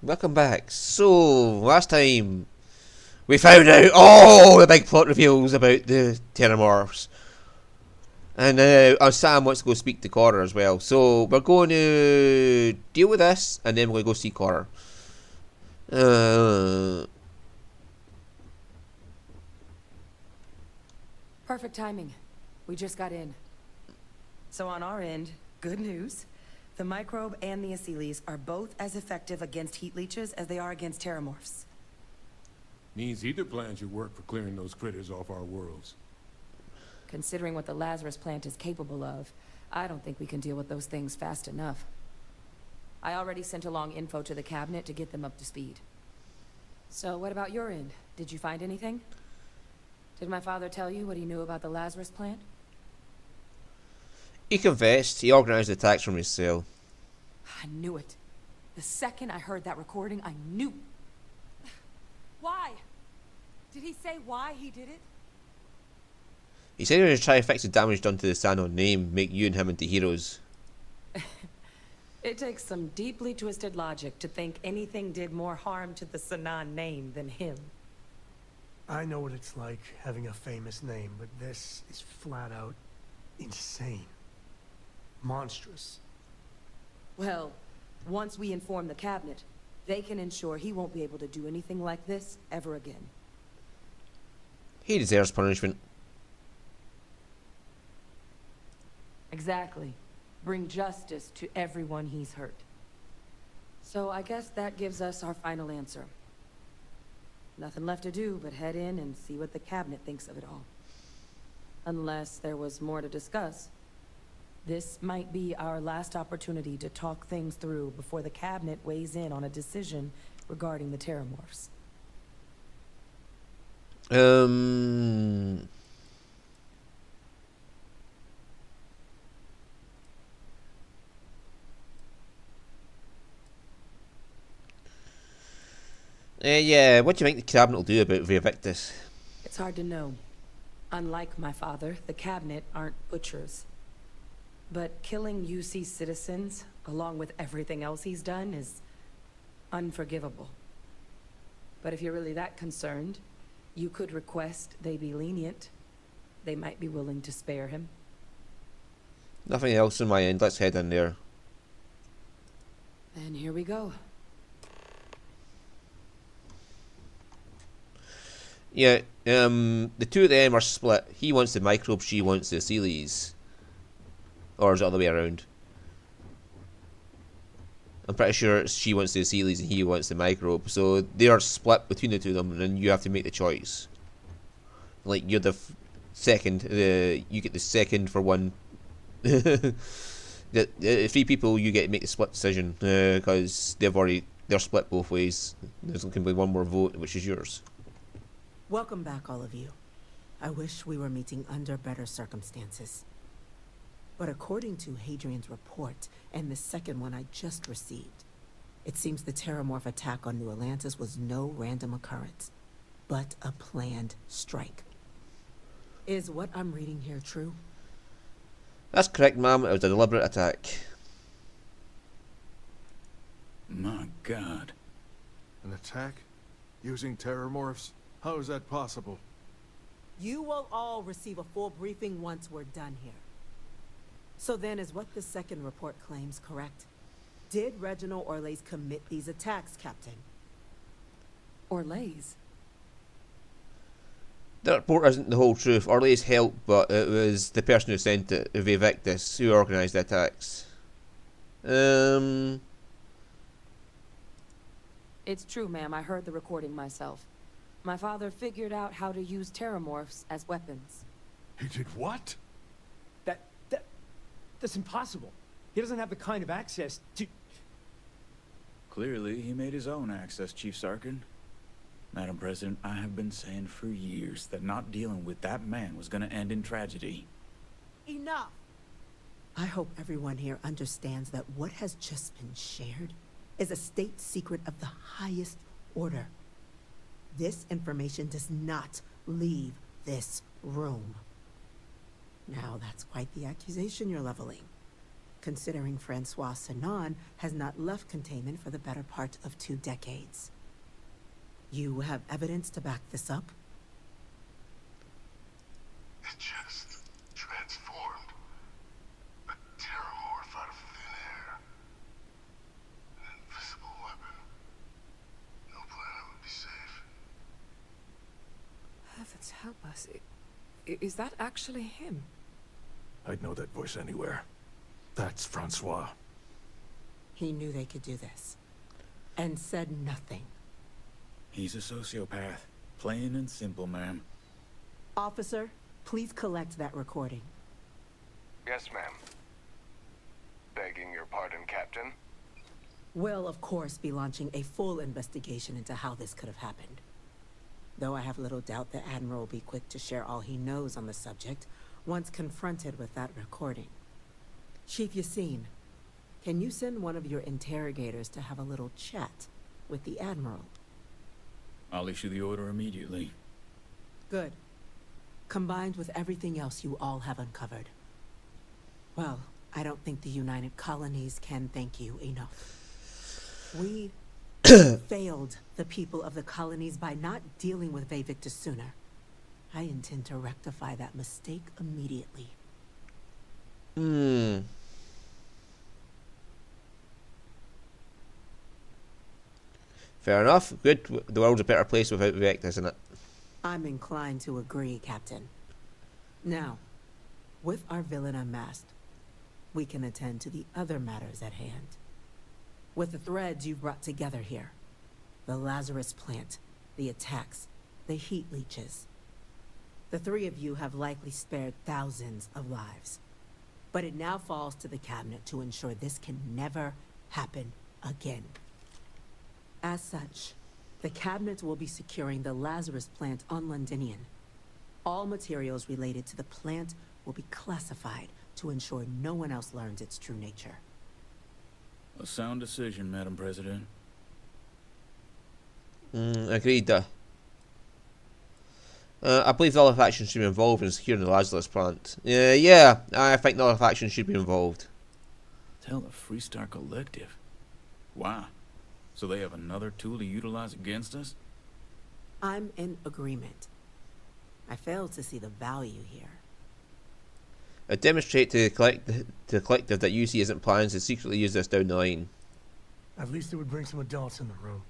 Welcome back. So, last time we found out all the big plot reveals about the Terramorphs. And now Sam wants to go speak to Cora as well. So, we're going to deal with this and then we're going to go see Cora. Uh, Perfect timing. We just got in. So on our end, good news. The microbe and the Aceles are both as effective against heat leeches as they are against terramorphs. Means either plan should work for clearing those critters off our worlds. Considering what the Lazarus plant is capable of, I don't think we can deal with those things fast enough. I already sent along info to the cabinet to get them up to speed. So what about your end? Did you find anything? Did my father tell you what he knew about the Lazarus plant? he confessed he organised the attacks from his cell. I knew it. The second I heard that recording, I knew. Why? Did he say why he did it? He said he was going to try to fix the damage done to the Sanon name, make you and him into heroes. It takes some deeply twisted logic to think anything did more harm to the Sanan name than him. I know what it's like having a famous name, but this is flat out insane. Monstrous. Well, once we inform the cabinet, they can ensure he won't be able to do anything like this ever again. He deserves punishment. Exactly. Bring justice to everyone he's hurt. So I guess that gives us our final answer. Nothing left to do but head in and see what the cabinet thinks of it all. Unless there was more to discuss. This might be our last opportunity to talk things through before the cabinet weighs in on a decision regarding the Terramorphs. Yeah, what do you think the cabinet will do about Vivictus? It's hard to know. Unlike my father, the cabinet aren't butchers. But killing UC citizens, along with everything else he's done, is unforgivable. But if you're really that concerned, you could request they be lenient. They might be willing to spare him. Nothing else on my end, let's head in there. And here we go. Yeah, the two of them are split. He wants the microbe, she wants the Aceles. Or is it the other way around? I'm pretty sure she wants the Aceles and he wants the microbe. So they are split between the two of them, and then you have to make the choice. Like, you're the second, you get the second for one. The three people, you get to make the split decision, because they're split both ways. There's going to be one more vote, which is yours. Welcome back, all of you. I wish we were meeting under better circumstances. But according to Hadrian's report, and the second one I just received, it seems the Terramorph attack on New Atlantis was no random occurrence, but a planned strike. Is what I'm reading here true? That's correct, ma'am. It was a deliberate attack. My God. An attack? Using terramorphs? How is that possible? You will all receive a full briefing once we're done here. So then, is what the second report claims correct? Did Reginald Orlays commit these attacks, Captain? Orlays? The report isn't the whole truth. Orlays helped, but it was the person who sent it, Vivictus, who organised the attacks. It's true, ma'am. I heard the recording myself. My father figured out how to use terramorphs as weapons. He did what? That's impossible. He doesn't have the kind of access to... Clearly, he made his own access, Chief Sarkin. Madam President, I have been saying for years that not dealing with that man was going to end in tragedy. Enough! I hope everyone here understands that what has just been shared is a state secret of the highest order. This information does not leave this room. Now, that's quite the accusation you're leveling. considering Francois Sanon has not left containment for the better part of 2 decades. You have evidence to back this up? It just transformed. A terramorph out of thin air. An invisible weapon. No planet would be safe. Heavens help us. Is that actually him? I'd know that voice anywhere. That's Francois. He knew they could do this, and said nothing. He's a sociopath. Plain and simple, ma'am. Officer, please collect that recording. Yes, ma'am. Begging your pardon, Captain. We'll, of course, be launching a full investigation into how this could have happened. Though I have little doubt the Admiral will be quick to share all he knows on the subject once confronted with that recording. Chief Yassine, can you send one of your interrogators to have a little chat with the Admiral? I'll issue the order immediately. Good. Combined with everything else you all have uncovered. Well, I don't think the United Colonies can thank you enough. We failed the people of the colonies by not dealing with Vayvictus sooner. I intend to rectify that mistake immediately. Fair enough. Good. The world's a better place without Vect, isn't it? I'm inclined to agree, Captain. Now, with our villain unmasked, we can attend to the other matters at hand. With the threads you've brought together here, the Lazarus plant, the attacks, the heat leeches. The 3 of you have likely spared thousands of lives. But it now falls to the Cabinet to ensure this can never happen again. As such, the Cabinet will be securing the Lazarus plant on Londinian. All materials related to the plant will be classified to ensure no one else learns its true nature. A sound decision, Madam President. Agreed. I believe the other factions should be involved in securing the Lazarus plant. Yeah, I think the other factions should be involved. Tell the Freestar Collective. Wow. So they have another tool to utilize against us? I'm in agreement. I fail to see the value here. Demonstrate to the collective that UC isn't planning to secretly use this down the line. At least it would bring some adults in the room.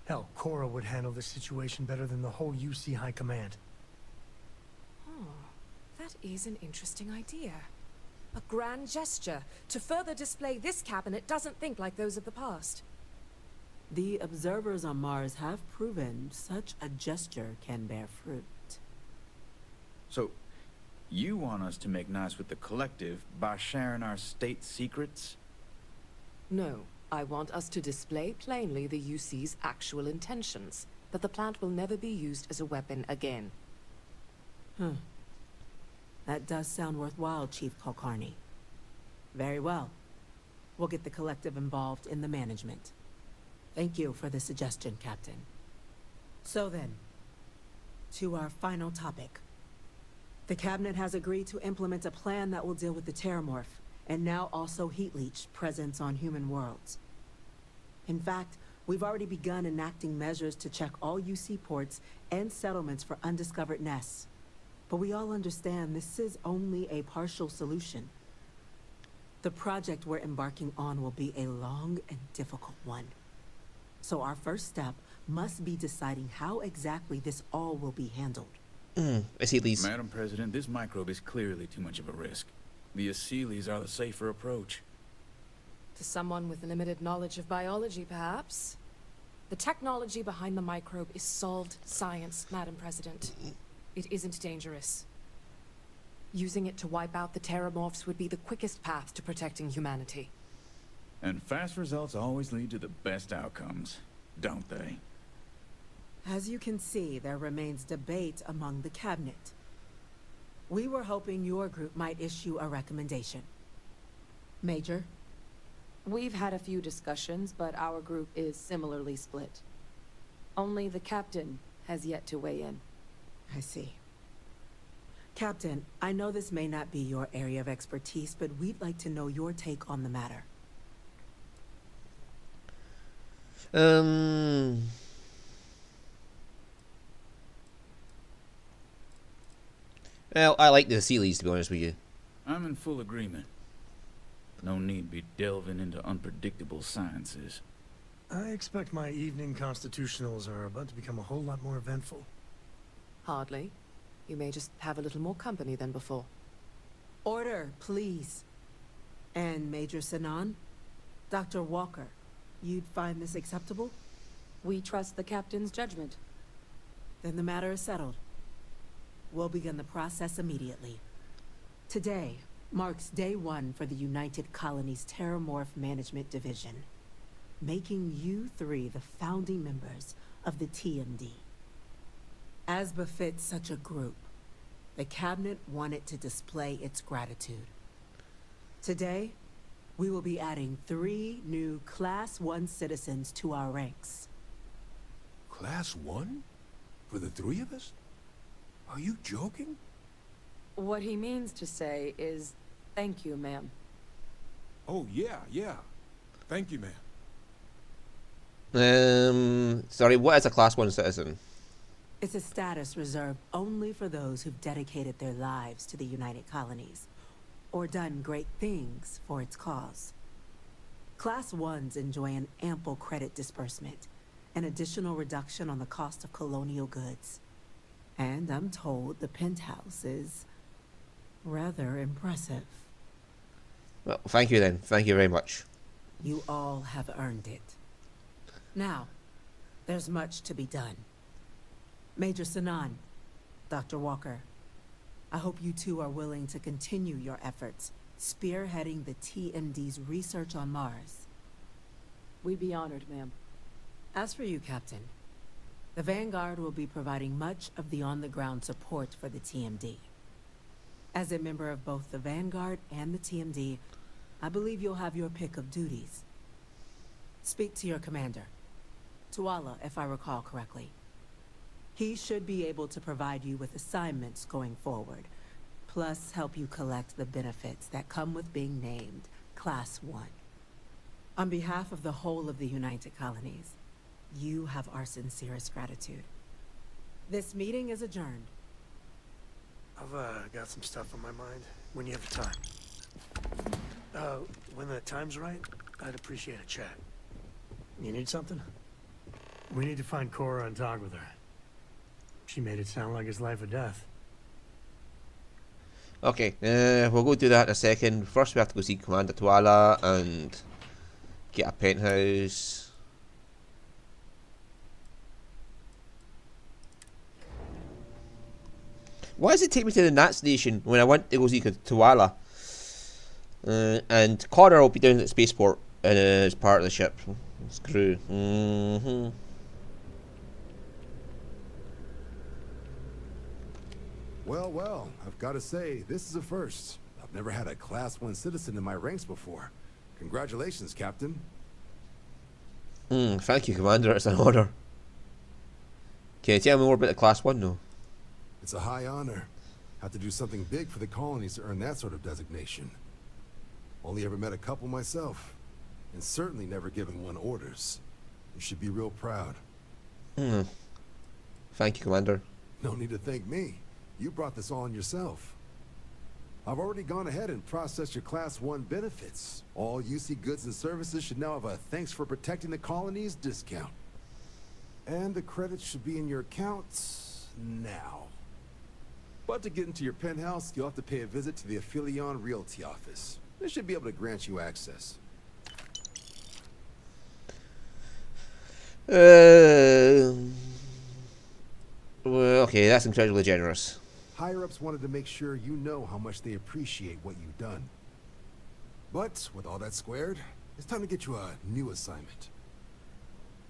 Hell, Cora would handle this situation better than the whole UC High Command. Oh, that is an interesting idea. A grand gesture to further display this cabinet doesn't think like those of the past. The observers on Mars have proven such a gesture can bear fruit. So, you want us to make nice with the collective by sharing our state secrets? No, I want us to display plainly the UC's actual intentions, that the plant will never be used as a weapon again. That does sound worthwhile, Chief Kulkarni. Very well. We'll get the collective involved in the management. Thank you for the suggestion, Captain. So then, to our final topic. The Cabinet has agreed to implement a plan that will deal with the Terramorph, and now also Heat Leech presence on human worlds. In fact, we've already begun enacting measures to check all UC ports and settlements for undiscovered nests. But we all understand this is only a partial solution. The project we're embarking on will be a long and difficult one. So our first step must be deciding how exactly this all will be handled. I see these. Madam President, this microbe is clearly too much of a risk. The Aseles are the safer approach. To someone with limited knowledge of biology, perhaps? The technology behind the microbe is solved science, Madam President. It isn't dangerous. Using it to wipe out the Terramorphs would be the quickest path to protecting humanity. And fast results always lead to the best outcomes, don't they? As you can see, there remains debate among the Cabinet. We were hoping your group might issue a recommendation. Major? We've had a few discussions, but our group is similarly split. Only the captain has yet to weigh in. I see. Captain, I know this may not be your area of expertise, but we'd like to know your take on the matter. Well, I like the Sealies, to be honest with you. I'm in full agreement. No need be delving into unpredictable sciences. I expect my evening constitutionals are about to become a whole lot more eventful. Hardly. You may just have a little more company than before. Order, please. And Major Sinan? Dr. Walker, you'd find this acceptable? We trust the captain's judgment. Then the matter is settled. We'll begin the process immediately. Today marks day 1 for the United Colonies Terramorph Management Division, making you 3 the founding members of the TMD. As befits such a group, the Cabinet wanted to display its gratitude. Today, we will be adding 3 new Class 1 citizens to our ranks. Class 1? For the 3 of us? Are you joking? What he means to say is, thank you, ma'am. Oh, yeah. Thank you, ma'am. Sorry, what is a Class 1 citizen? It's a status reserved only for those who've dedicated their lives to the United Colonies, or done great things for its cause. Class 1s enjoy an ample credit disbursement, an additional reduction on the cost of colonial goods. And I'm told the penthouse is rather impressive. Well, thank you then. Thank you very much. You all have earned it. Now, there's much to be done. Major Sinan, Dr. Walker, I hope you two are willing to continue your efforts, spearheading the TMD's research on Mars. We'd be honored, ma'am. As for you, Captain, the Vanguard will be providing much of the on-the-ground support for the TMD. As a member of both the Vanguard and the TMD, I believe you'll have your pick of duties. Speak to your commander, Tuala, if I recall correctly. He should be able to provide you with assignments going forward, plus help you collect the benefits that come with being named Class 1. On behalf of the whole of the United Colonies, you have our sincerest gratitude. This meeting is adjourned. I've got some stuff on my mind, when you have the time. When the time's right, I'd appreciate a chat. You need something? We need to find Cora and talk with her. She made it sound like it's life or death. Okay, we'll go do that in a second. First we have to go see Commander Tuala and get a penthouse. Why does it take me to the Nat station when I want to go see Tuala? And Connor will be down at the spaceport as part of the ship. Screw. Well, I've got to say, this is a first. I've never had a Class 1 citizen in my ranks before. Congratulations, Captain. Thank you, Commander. It's an honor. Can you tell me more about the Class 1 though? It's a high honor. Have to do something big for the colonies to earn that sort of designation. Only ever met a couple myself, and certainly never given one orders. You should be real proud. Thank you, Commander. No need to thank me. You brought this on yourself. I've already gone ahead and processed your Class 1 benefits. All UC goods and services should now have a thanks for protecting the colonies discount. And the credits should be in your accounts now. But to get into your penthouse, you'll have to pay a visit to the Aphelion Realty office. They should be able to grant you access. Well, okay, that's incredibly generous. Higher-ups wanted to make sure you know how much they appreciate what you've done. But with all that squared, it's time to get you a new assignment.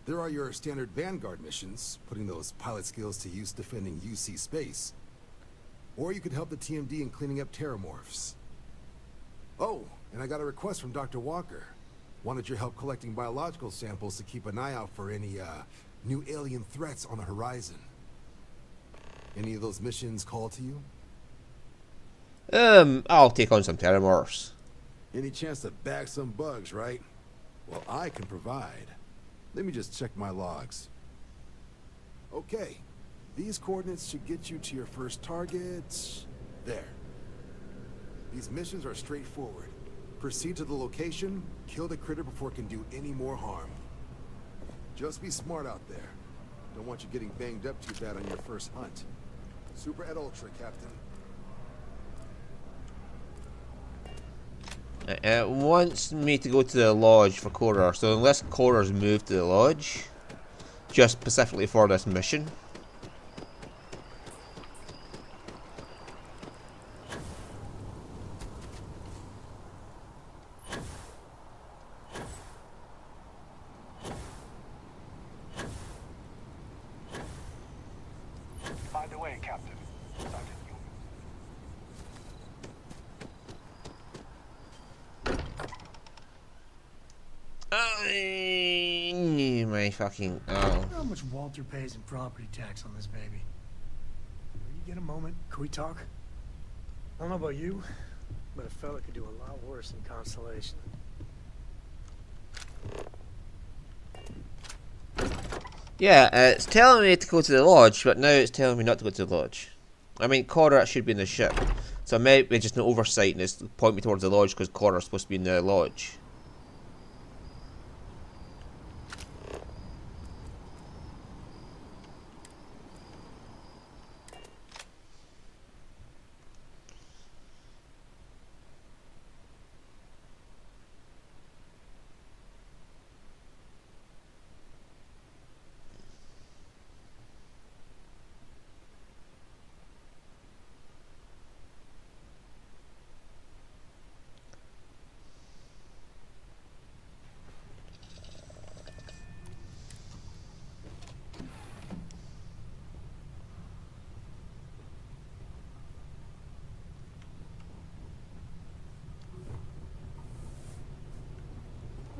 There are your standard Vanguard missions, putting those pilot skills to use defending UC space. Or you could help the TMD in cleaning up terramorphs. Oh, and I got a request from Dr. Walker. Wanted your help collecting biological samples to keep an eye out for any, new alien threats on the horizon. Any of those missions call to you? I'll take on some Terramorphs. Any chance to bag some bugs, right? Well, I can provide. Let me just check my logs. Okay. These coordinates should get you to your first target. There. These missions are straightforward. Proceed to the location, kill the critter before it can do any more harm. Just be smart out there. Don't want you getting banged up too bad on your first hunt. Super et ultra, Captain. It wants me to go to the lodge for Korra, so unless Korra's moved to the lodge, just specifically for this mission. By the way, Captain, Sergeant My fucking I wonder how much Walter pays in property tax on this baby. Will you get a moment? Can we talk? I don't know about you, but a fella could do a lot worse than Constellation. Yeah, it's telling me to go to the lodge, but now it's telling me not to go to the lodge. I mean, Korra should be in the ship, so maybe just an oversight and it's point me towards the lodge because Korra's supposed to be in the lodge.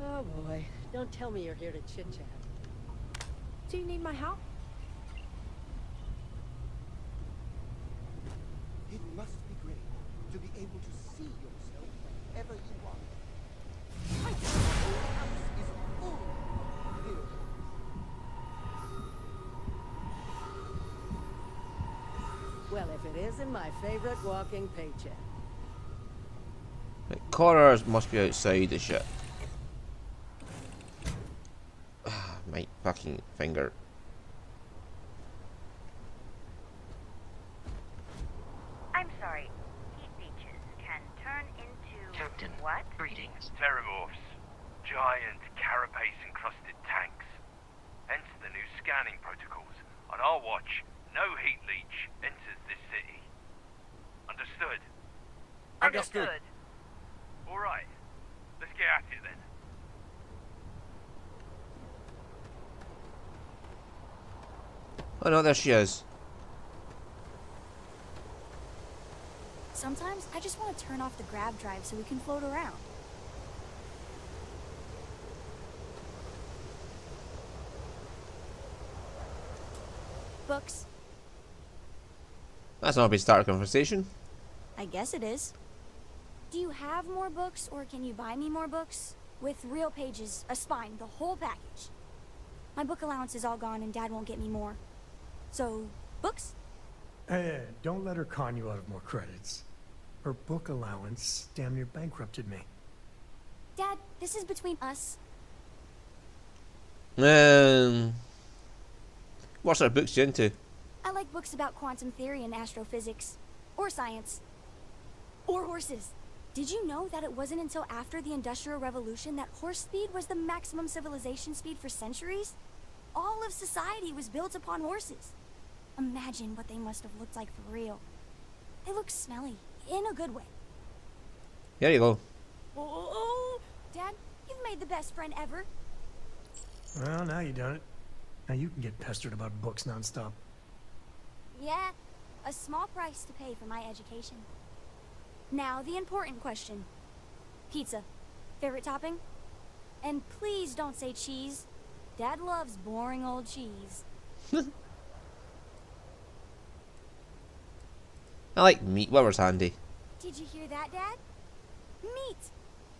Oh boy, don't tell me you're here to chit-chat. Do you need my help? It must be great to be able to see yourself wherever you are. My house is full of mirrors. Well, if it isn't my favorite walking paycheck. Korra must be outside the ship. My fucking finger. I'm sorry. Heat leeches can turn into... Captain, what? greetings. Terramorphs. Giant carapace-encrusted tanks. Hence the new scanning protocols. On our watch, no heat leech enters this city. Understood? Understood. Alright. Let's get at it then. Oh no, there she is. Sometimes I just want to turn off the grab drive so we can float around. Books. That's not a big start of conversation. I guess it is. Do you have more books, or can you buy me more books? With real pages, a spine, the whole package. My book allowance is all gone and Dad won't get me more. So, books? Hey, don't let her con you out of more credits. Her book allowance damn near bankrupted me. Dad, this is between us. What sort of books you into? I like books about quantum theory and astrophysics. Or science. Or horses. Did you know that it wasn't until after the Industrial Revolution that horse speed was the maximum civilization speed for centuries? All of society was built upon horses. Imagine what they must have looked like for real. They look smelly, in a good way. There you go. Oh, Dad, you've made the best friend ever. Well, now you done it. Now you can get pestered about books nonstop. Yeah, a small price to pay for my education. Now, the important question. Pizza. Favorite topping? And please don't say cheese. Dad loves boring old cheese. I like meat, whatever's handy. Did you hear that, Dad? Neat!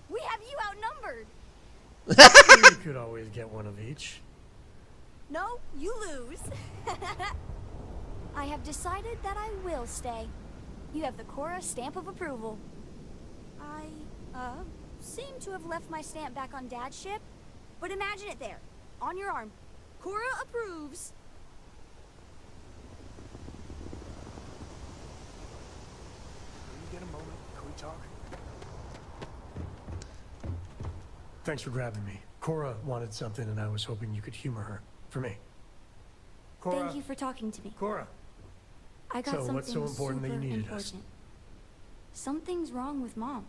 We have you outnumbered! You could always get one of each. No, you lose. I have decided that I will stay. You have the Cora stamp of approval. I, seem to have left my stamp back on Dad's ship, but imagine it there, on your arm. Cora approves. Can you get a moment? Can we talk? Thanks for grabbing me. Cora wanted something, and I was hoping you could humor her. For me. Cora. Thank you for talking to me. Cora. I got So, something what's so important that you super needed important. us? Something's wrong with Mom.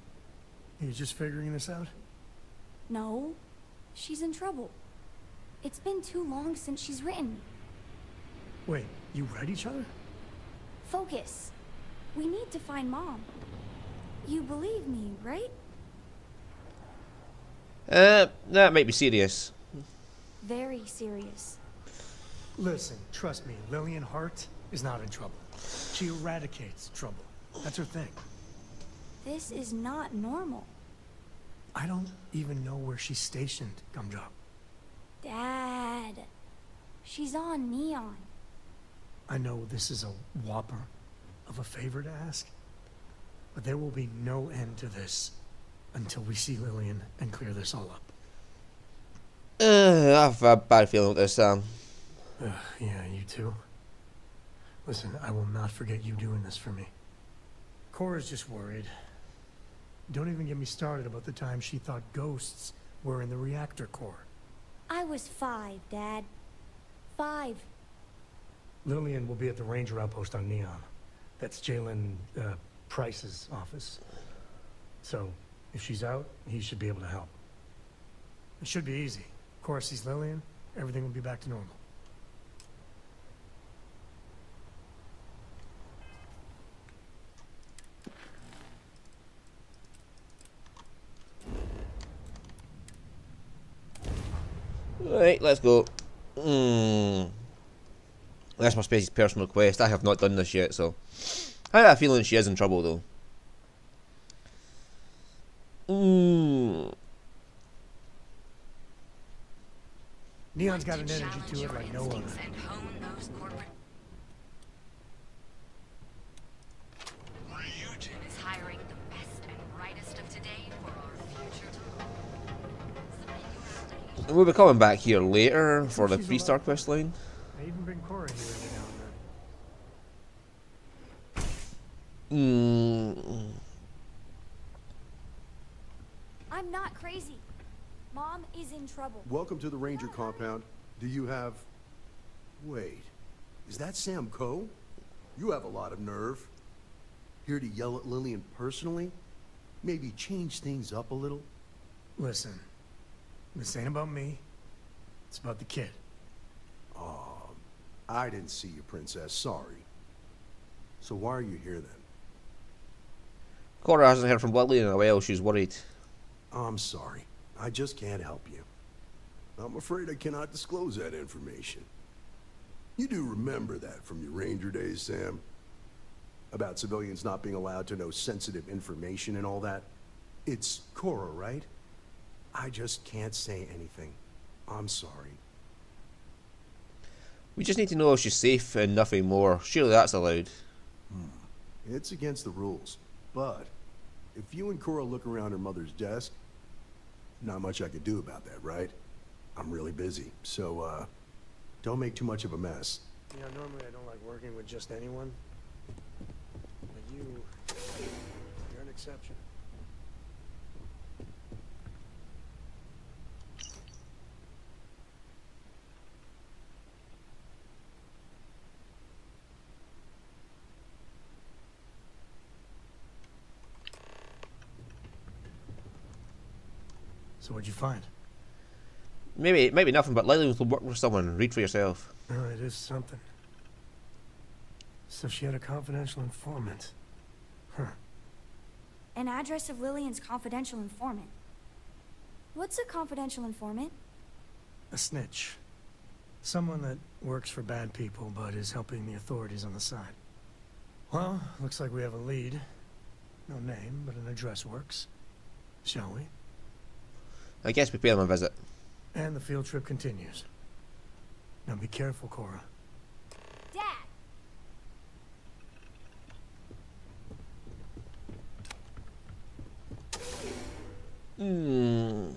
Are you just figuring this out? No, she's in trouble. It's been too long since she's written. Wait, you read each other? Focus. We need to find Mom. You believe me, right? That might be serious. Very serious. Listen, trust me, Lillian Hart is not in trouble. She eradicates trouble. That's her thing. This is not normal. I don't even know where she's stationed, Gumdrop. Dad. She's on Neon. I know this is a whopper of a favor to ask, but there will be no end to this until we see Lillian and clear this all up. I have a bad feeling with this, Sam. Yeah, you too. Listen, I will not forget you doing this for me. Cora's just worried. Don't even get me started about the time she thought ghosts were in the reactor core. I was 5, Dad. 5. Lillian will be at the Ranger outpost on Neon. That's Jalen, Price's office. So, if she's out, he should be able to help. It should be easy. Cora sees Lillian, everything will be back to normal. Right, let's go. That's my Spacey's personal quest. I have not done this yet, so I have a feeling she is in trouble, though. Neon's got an energy to it like no other. Ryujin is hiring the best and brightest of today for our future tomorrow. We'll be coming back here later for the 3-star quest line. I even bring Cora here every now I'm not crazy. Mom is in trouble. Welcome to the Ranger compound. Do you have... Wait, is that Sam Coe? You have a lot of nerve. Here to yell at Lillian personally? Maybe change things up a little? Listen, this ain't about me. It's about the kid. Oh, I didn't see you, Princess. Sorry. So why are you here then? Cora hasn't heard from Lillian in a while. She's worried. I'm sorry. I just can't help you. I'm afraid I cannot disclose that information. You do remember that from your Ranger days, Sam? About civilians not being allowed to know sensitive information and all that? It's Cora, right? I just can't say anything. I'm sorry. We just need to know if she's safe and nothing more. Surely that's allowed. It's against the rules. But if you and Cora look around her mother's desk, not much I could do about that, right? I'm really busy, so, don't make too much of a mess. You know, normally I don't like working with just anyone. But you're an exception. So what'd you find? Maybe nothing, but Lillian will work with someone. Read for yourself. Oh, it is something. So she had a confidential informant. Huh. An address of Lillian's confidential informant. What's a confidential informant? A snitch. Someone that works for bad people, but is helping the authorities on the side. Well, looks like we have a lead. No name, but an address works. Shall we? I guess we pay them a visit. And the field trip continues. Now be careful, Cora. Dad! Hmm.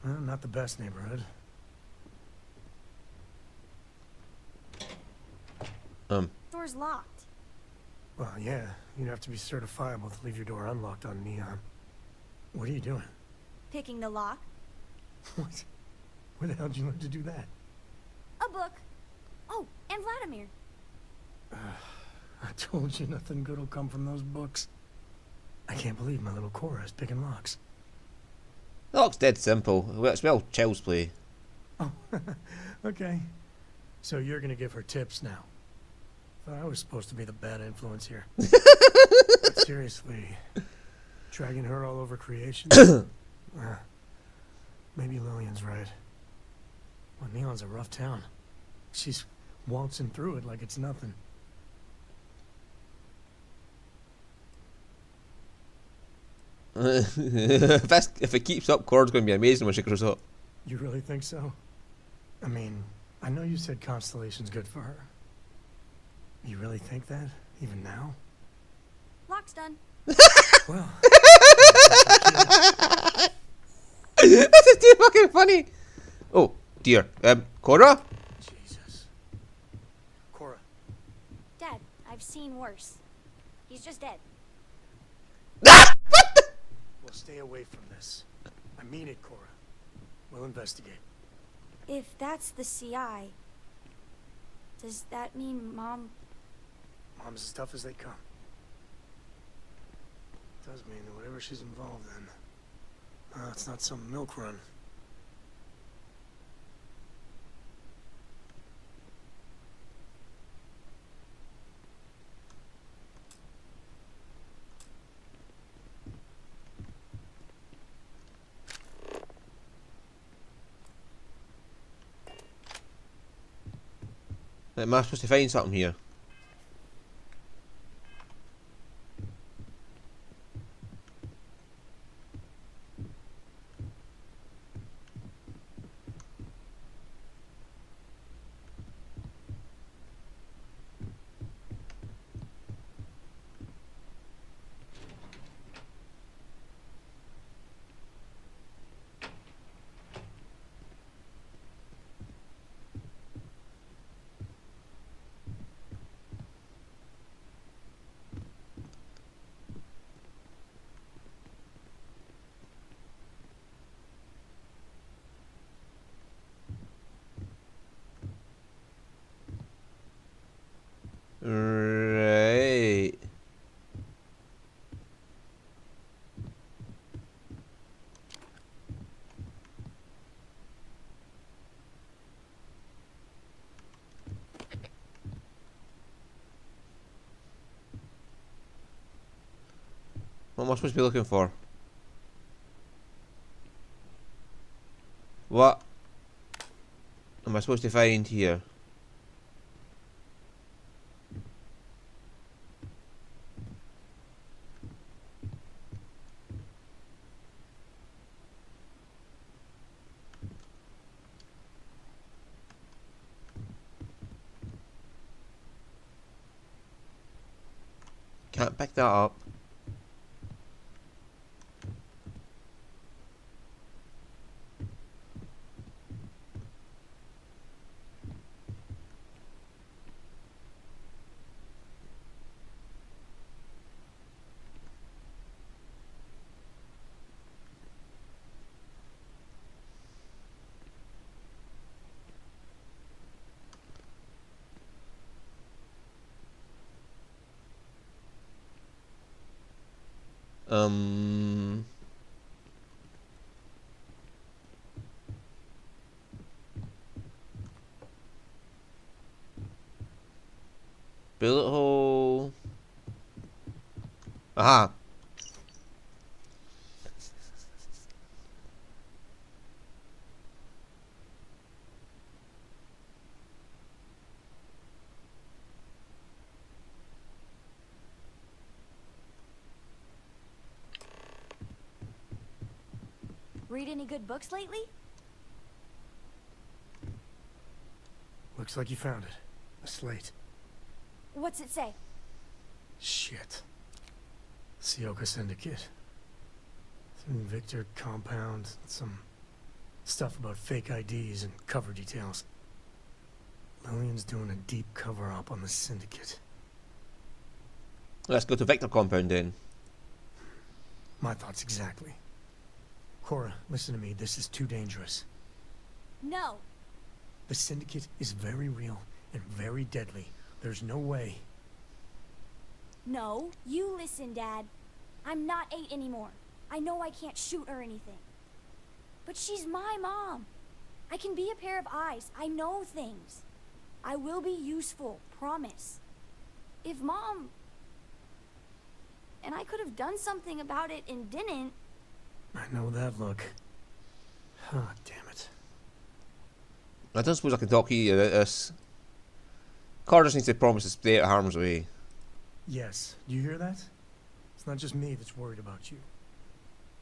Well, not the best neighborhood. Door's locked. Well, yeah, you'd have to be certifiable to leave your door unlocked on Neon. What are you doing? Picking the lock. What? Where the hell did you learn to do that? A book. Oh, and Vladimir. I told you nothing good will come from those books. I can't believe my little Cora is picking locks. That looks dead simple. Well, it's well child's play. Oh, okay. So you're gonna give her tips now. Thought I was supposed to be the bad influence here. But seriously, dragging her all over creation? Maybe Lillian's right. Well, Neon's a rough town. She's waltzing through it like it's nothing. If it keeps up, Cora's going to be amazing when she grows up. You really think so? I mean, I know you said Constellation's good for her. You really think that, even now? Lock's done. Well, this is too fucking funny. Oh dear, Cora. Jesus, Cora. Dad, I've seen worse. He's just dead. We'll stay away from this. I mean it, Cora. We'll investigate. If that's the CI, does that mean Mom... Mom's as tough as they come. Does mean that whatever she's involved in, it's not some milk run. Am I supposed to find something here? Right. What am I supposed to be looking for? What am I supposed to find here? Can't pick that up. Um. Bullet hole. Aha. Read any good books lately? Looks like you found it. A slate. What's it say? Shit. Sioka Syndicate. Victor compound. Some stuff about fake IDs and cover details. Lillian's doing a deep cover-up on the Syndicate. Let's go to Victor compound then. My thoughts exactly. Cora, listen to me. This is too dangerous. No. The Syndicate is very real and very deadly. There's no way. No, you listen, Dad. I'm not 8 anymore. I know I can't shoot or anything. But she's my mom. I can be a pair of eyes. I know things. I will be useful, promise. If Mom... And I could have done something about it and didn't. I know that look. Ah, damn it. I don't suppose I can talk to you about this. Carter just needs to promise to stay out of harm's way. Yes, do you hear that? It's not just me that's worried about you.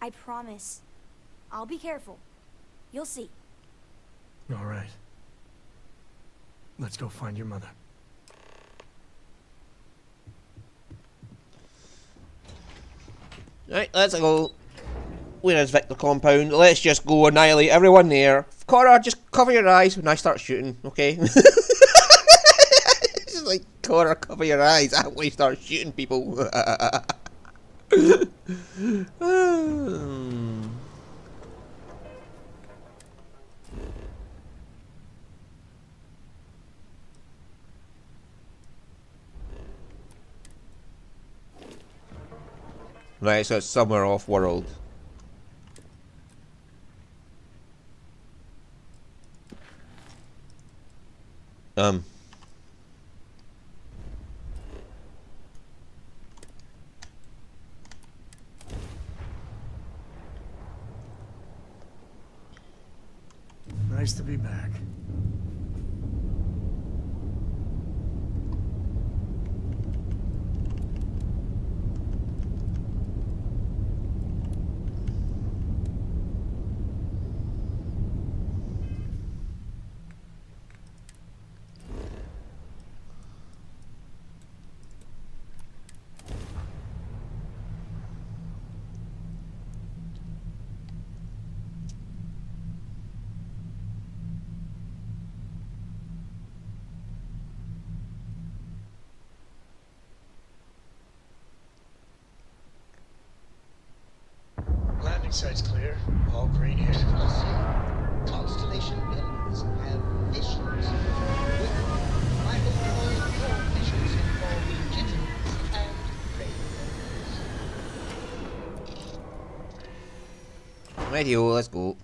I promise. I'll be careful. You'll see. All right. Let's go find your mother. Right, let's go. Where is Victor compound? Let's just go annihilate everyone there. Cora, just cover your eyes when I start shooting, okay? It's just like, Cora, cover your eyes when we start shooting people. Right, so it's somewhere off-world. Nice to be back. Landing site's clear. All green here. Constellation buildings have visions. I hope all your visions involve legitimacy and bravery. Radio, let's go.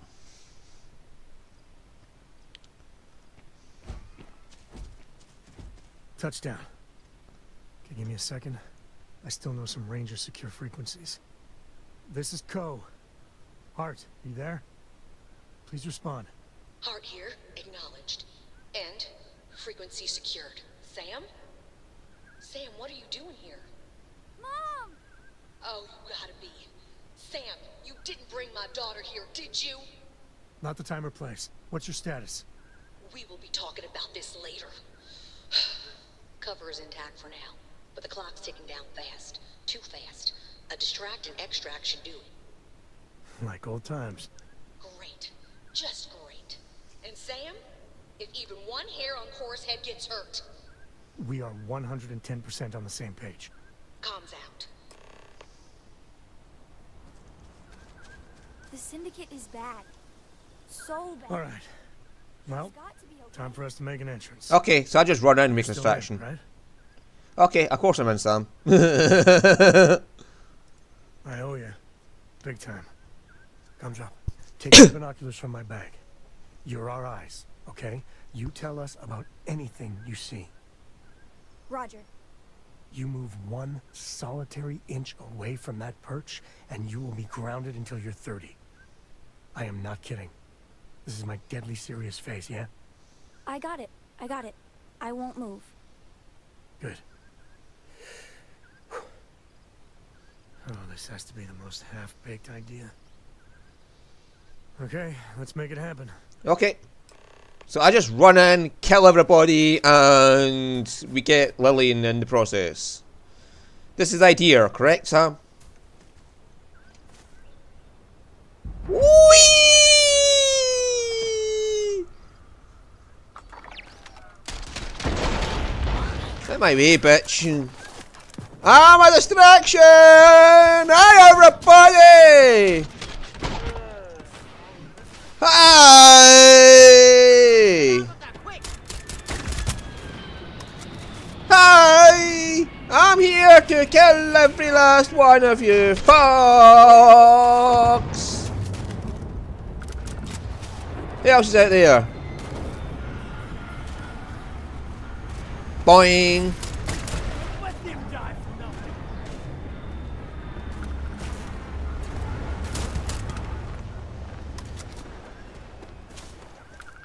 Touchdown. Okay, give me a second. I still know some Ranger secure frequencies. This is Co. Hart, you there? Please respond. Hart here, acknowledged. And frequency secured. Sam? Sam, what are you doing here? Mom! Oh, you gotta be. Sam, you didn't bring my daughter here, did you? Not the time or place. What's your status? We will be talking about this later. Cover is intact for now, but the clock's ticking down fast. Too fast. A distract and extract should do it. Like old times. Great. Just great. And Sam, if even one hair on Cora's head gets hurt... We are 110% on the same page. Comms out. The Syndicate is bad. So bad. All right. Well, time for us to make an entrance. Okay, so I just run out and make a Still distraction. in, right? Okay, of course I'm in, Sam. I owe you. Big time. Comes up. Take the binoculars from my bag. You're our eyes, okay? You tell us about anything you see. Roger. You move 1 solitary inch away from that perch, and you will be grounded until you're 30. I am not kidding. This is my deadly serious face, yeah? I got it. I got it. I won't move. Good. Oh, this has to be the most half-baked idea. Okay, let's make it happen. Okay. So I just run in, kill everybody, and we get Lillian in the process. This is the idea, correct, Sam? Whee! Out my way, bitch. I'm a distraction! Hi, everybody! Hi! Hi! I'm here to kill every last one of you fucks! Who else is out there? Boing!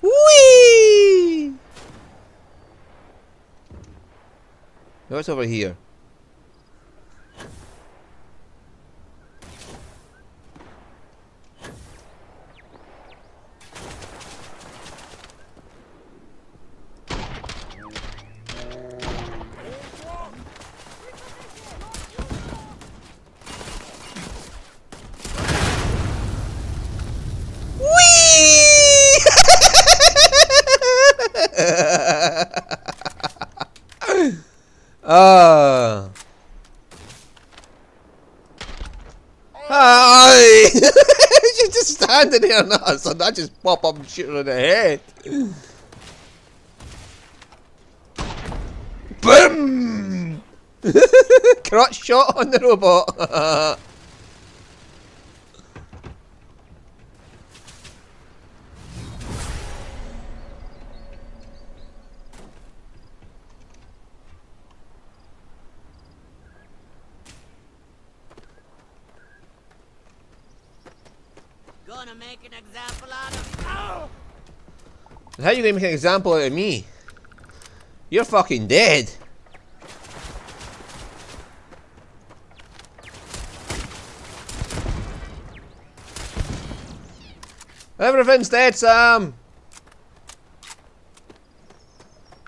Whee! What's over here? Hi! She's just standing there now, so I just pop up and shoot her in the head. Boom! Crotch shot on the robot. Gonna make an example out of you. Oh! How are you gonna make an example out of me? You're fucking dead. Everything's dead, Sam.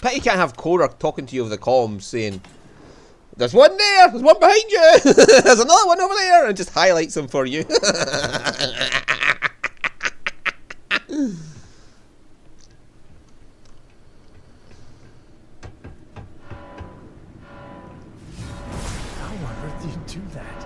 Pity you can't have Cora talking to you over the comms saying, "There's one there, there's one behind you, there's another one over there," and just highlights them for you. How on earth do you do that?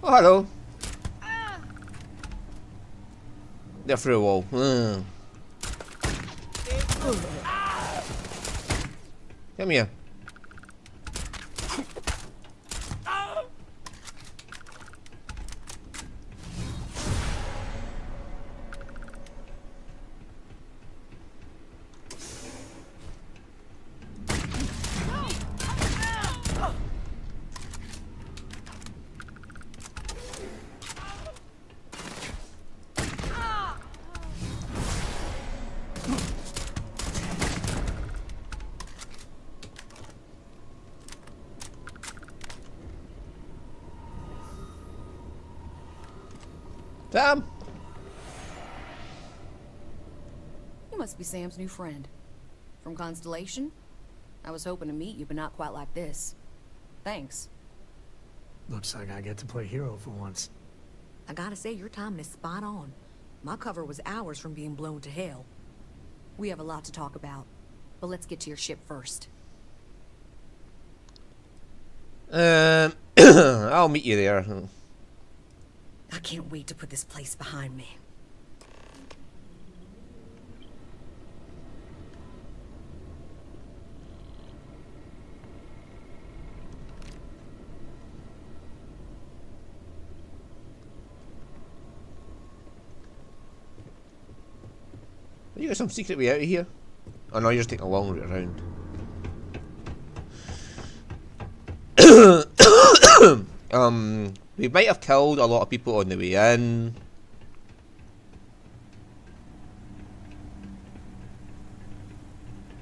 Oh, hello. They're through a wall. Come here. Sam? You must be Sam's new friend. From Constellation? I was hoping to meet you, but not quite like this. Thanks. Looks like I get to play hero for once. I gotta say, your timing is spot on. My cover was hours from being blown to hell. We have a lot to talk about, but let's get to your ship first. I'll meet you there. I can't wait to put this place behind me. You got some secret way out of here? Oh no, you're just taking a long route around. We might have killed a lot of people on the way in.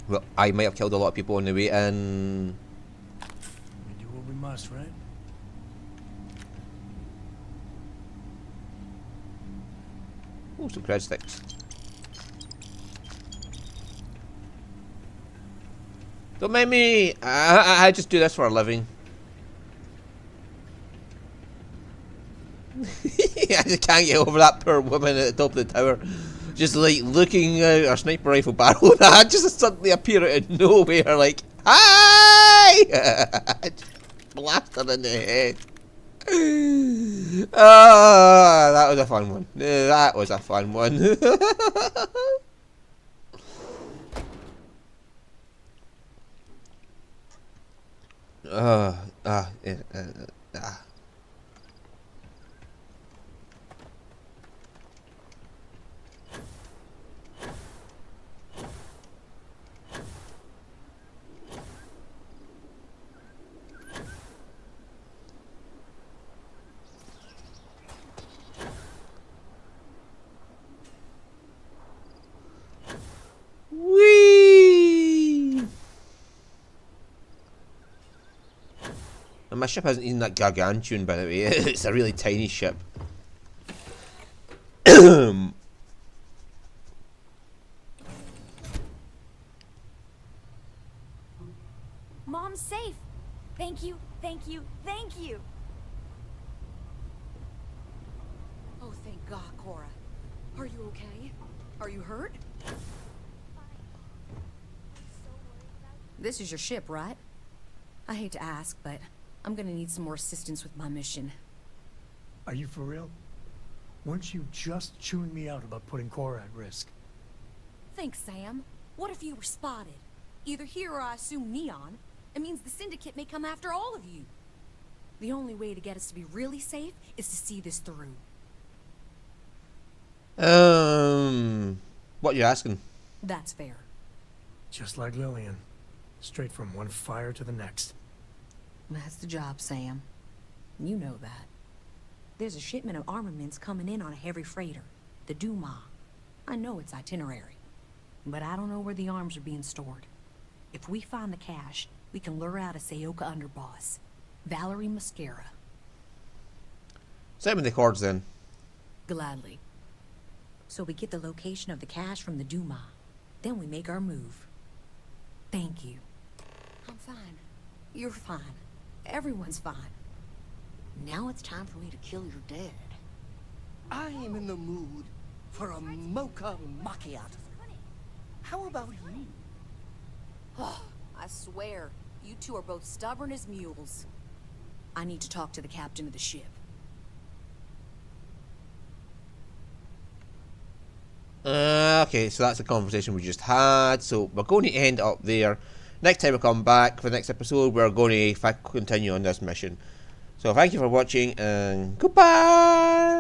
Well, I might have killed a lot of people on the way in. We do what we must, right? Oh, some cred sticks. Don't mind me. I just do this for a living. I just can't get over that poor woman at the top of the tower. Just like looking out her sniper rifle barrel and I just suddenly appear out of nowhere like, hi! Just blast her in the head. Ah, that was a fun one. That was a fun one. Ah. Whee! And my ship isn't even that gargantuan, by the way. It's a really tiny ship. Mom's safe. Thank you, thank you, thank you. Oh, thank God, Cora. Are you okay? Are you hurt? This is your ship, right? I hate to ask, but I'm gonna need some more assistance with my mission. Are you for real? Weren't you just chewing me out about putting Cora at risk? Thanks, Sam. What if you were spotted? Either here or I assume Neon. It means the Syndicate may come after all of you. The only way to get us to be really safe is to see this through. What you asking? That's fair. Just like Lillian. Straight from one fire to the next. That's the job, Sam. You know that. There's a shipment of armaments coming in on a heavy freighter, the Duma. I know its itinerary, but I don't know where the arms are being stored. If we find the cache, we can lure out a Sayoka underboss, Valerie Mascara. Send me the cards then. Gladly. So we get the location of the cache from the Duma. Then we make our move. Thank you. I'm fine. You're fine. Everyone's fine. Now it's time for me to kill your dad. I am in the mood for a mocha macchiato. How about you? Oh, I swear, you two are both stubborn as mules. I need to talk to the captain of the ship. Okay, so that's the conversation we just had. So we're going to end up there. Next time we come back for the next episode, we're going to continue on this mission. So thank you for watching and goodbye!